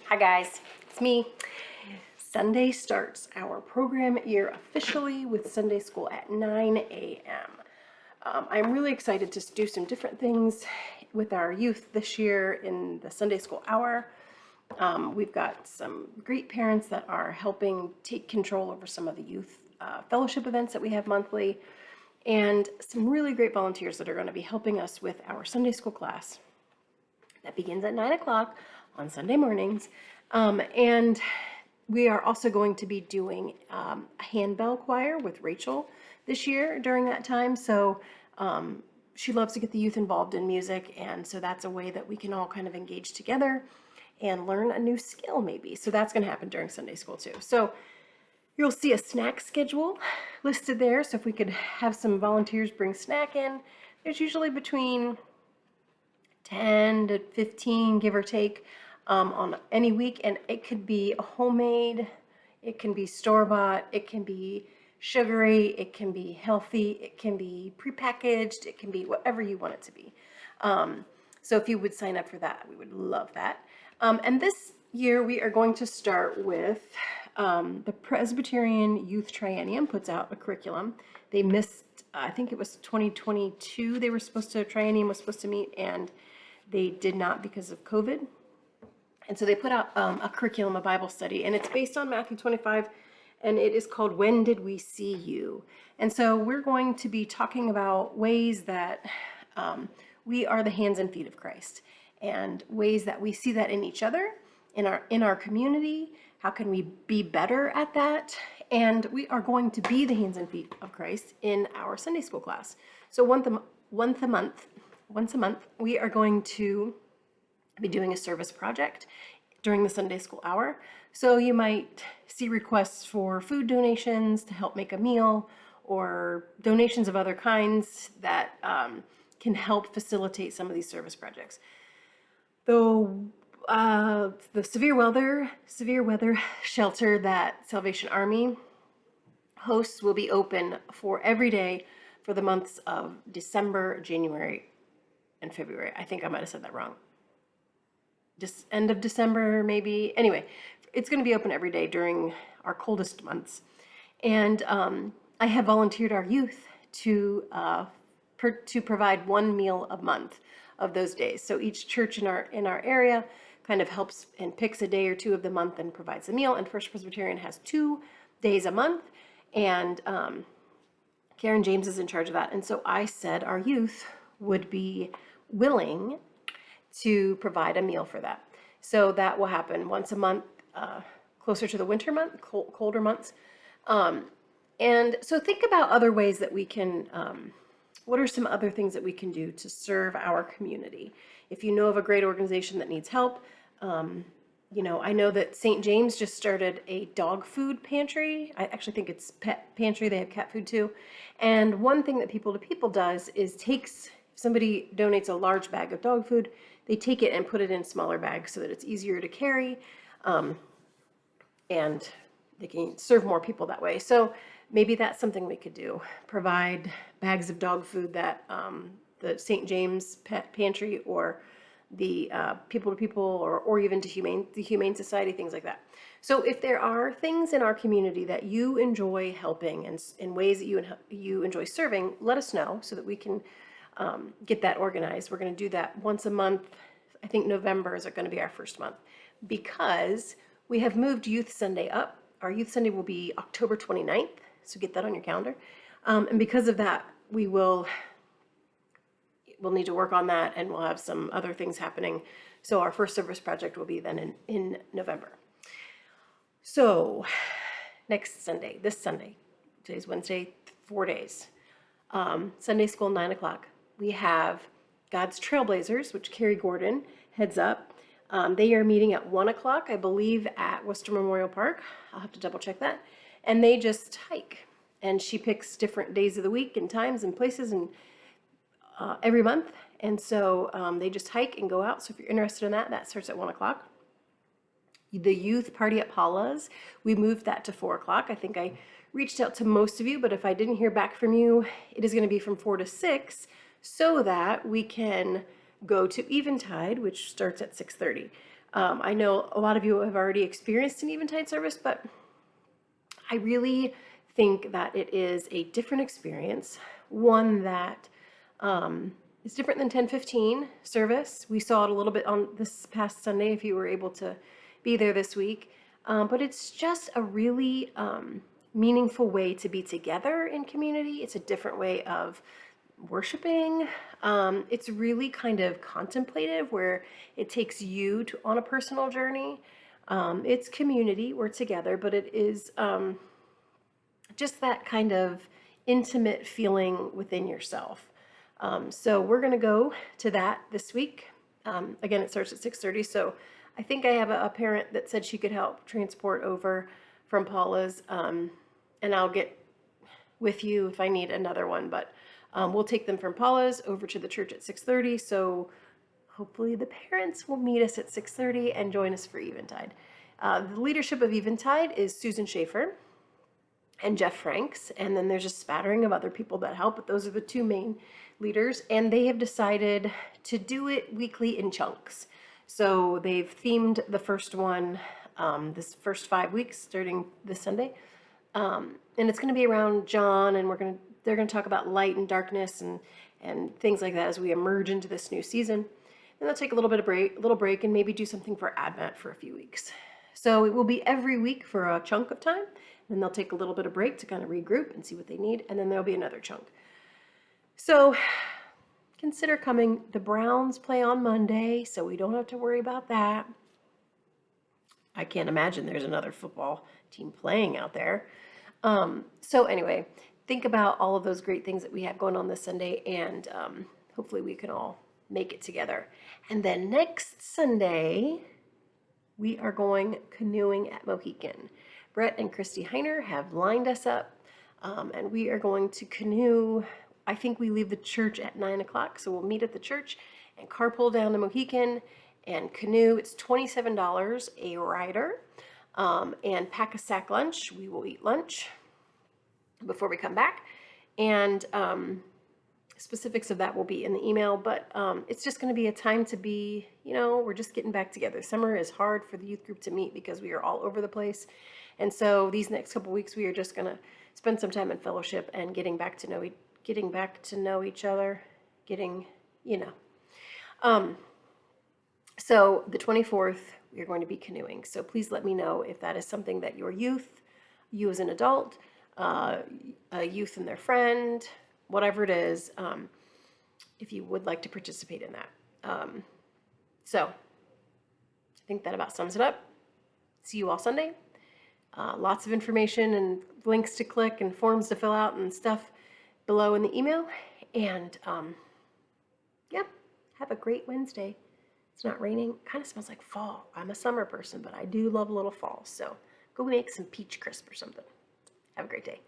Hi guys, it's me. Sunday starts our program year officially with Sunday school at 9 a.m. I'm really excited to do some different things with our youth this year in the Sunday school hour. We've got some great parents that are helping take control over some of the youth fellowship events that we have monthly, and some really great volunteers that are going to be helping us with our Sunday school class that begins at 9 o'clock on Sunday mornings. And we are also going to be doing a handbell choir with Rachel this year during that time. So she loves to get the youth involved in music, and so that's a way that we can all kind of engage together and learn a new skill maybe. So that's going to happen during Sunday school too. So you'll see a snack schedule listed there. So if we could have some volunteers bring snack in, there's usually between 10 to 15, give or take, on any week. And it could be a homemade, it can be store-bought, it can be sugary, it can be healthy, it can be prepackaged, it can be whatever you want it to be. So if you would sign up for that, we would love that. And this year we are going to start with the Presbyterian Youth Triennium puts out a curriculum. They missed, I think it was 2022, Triennium was supposed to meet, and they did not because of COVID. And so they put out a curriculum, a Bible study, and it's based on Matthew 25, and it is called When Did We See You? And so we're going to be talking about ways that we are the hands and feet of Christ, and ways that we see that in each other, in our community. How can we be better at that? And we are going to be the hands and feet of Christ in our Sunday school class. So once a month, we are going to be doing a service project during the Sunday school hour. So you might see requests for food donations to help make a meal, or donations of other kinds that can help facilitate some of these service projects. Though the severe weather shelter that Salvation Army hosts will be open for every day for the months of December, January, and February. I think I might have said that wrong. Just end of December, maybe. Anyway, it's going to be open every day during our coldest months. And I have volunteered our youth to provide one meal a month of those days. So each church in our area kind of helps and picks a day or two of the month and provides a meal. And First Presbyterian has 2 days a month, and Karen James is in charge of that. And so I said our youth would be willing to provide a meal for that. So that will happen once a month, closer to the winter month, colder months. And so think about other ways that we can, what are some other things that we can do to serve our community? If you know of a great organization that needs help, I know that St. James just started a dog food pantry. I actually think it's pet pantry. They have cat food too. And one thing that People to People does is if somebody donates a large bag of dog food, they take it and put it in smaller bags so that it's easier to carry, and they can serve more people that way. So maybe that's something we could do. Provide bags of dog food that the St. James Pet Pantry or the People to People or even to the Humane Society, things like that. So if there are things in our community that you enjoy helping and in ways that you enjoy serving, let us know so that we can get that organized. We're going to do that once a month. I think November is going to be our first month, because we have moved Youth Sunday up. Our Youth Sunday will be October 29th, so get that on your calendar. And because of that, we'll need to work on that, and we'll have some other things happening. So our first service project will be then in November. So this Sunday, today's Wednesday, 4 days. Sunday school, 9 o'clock. We have God's Trailblazers, which Carrie Gordon heads up. They are meeting at 1 o'clock, I believe, at Worcester Memorial Park. I'll have to double check that. And they just hike. And she picks different days of the week and times and places and every month. And so they just hike and go out. So if you're interested in that, that starts at 1 o'clock. The youth party at Paula's, we moved that to 4 o'clock. I think I reached out to most of you, but if I didn't hear back from you, it is going to be from 4 to 6 so that we can go to Eventide, which starts at 6:30. I know a lot of you have already experienced an Eventide service, but I really think that it is a different experience, one that is different than 10:15 service. We saw it a little bit on this past Sunday if you were able to be there this week. But it's just a really meaningful way to be together in community. It's a different way of worshiping. It's really kind of contemplative where it takes you on a personal journey. It's community, we're together, but it is just that kind of intimate feeling within yourself. So we're going to go to that this week. Again, it starts at 6:30. So I think I have a parent that said she could help transport over from Paula's, and I'll get with you if I need another one. But we'll take them from Paula's over to the church at 6:30. So hopefully the parents will meet us at 6:30 and join us for Eventide. The leadership of Eventide is Susan Schaefer and Jeff Franks, and then there's a spattering of other people that help, but those are the two main leaders, and they have decided to do it weekly in chunks. So they've themed the first one, this first 5 weeks starting this Sunday, and it's going to be around John, and they're going to talk about light and darkness and things like that as we emerge into this new season. And they'll take a little break, and maybe do something for Advent for a few weeks. So it will be every week for a chunk of time. Then they'll take a little bit of break to kind of regroup and see what they need, and then there'll be another chunk. So consider coming. The Browns play on Monday, so we don't have to worry about that. I can't imagine there's another football team playing out there. So anyway, think about all of those great things that we have going on this Sunday, and hopefully we can all make it together. And then next Sunday, we are going canoeing at Mohican. Brett and Christy Heiner have lined us up, and we are going to canoe. I think we leave the church at 9 o'clock, so we'll meet at the church and carpool down to Mohican and canoe. It's $27 a rider, and pack a sack lunch. We will eat lunch before we come back, and specifics of that will be in the email, but it's just going to be a time to be, we're just getting back together. Summer is hard for the youth group to meet because we are all over the place. And so these next couple weeks, we are just going to spend some time in fellowship and getting back to know each other, So the 24th, we are going to be canoeing. So please let me know if that is something that your youth, you as an adult, a youth and their friend, whatever it is, if you would like to participate in that. So I think that about sums it up. See you all Sunday. Lots of information and links to click and forms to fill out and stuff below in the email. And have a great Wednesday. It's not raining. Kind of smells like fall. I'm a summer person, but I do love a little fall. So go make some peach crisp or something. Have a great day.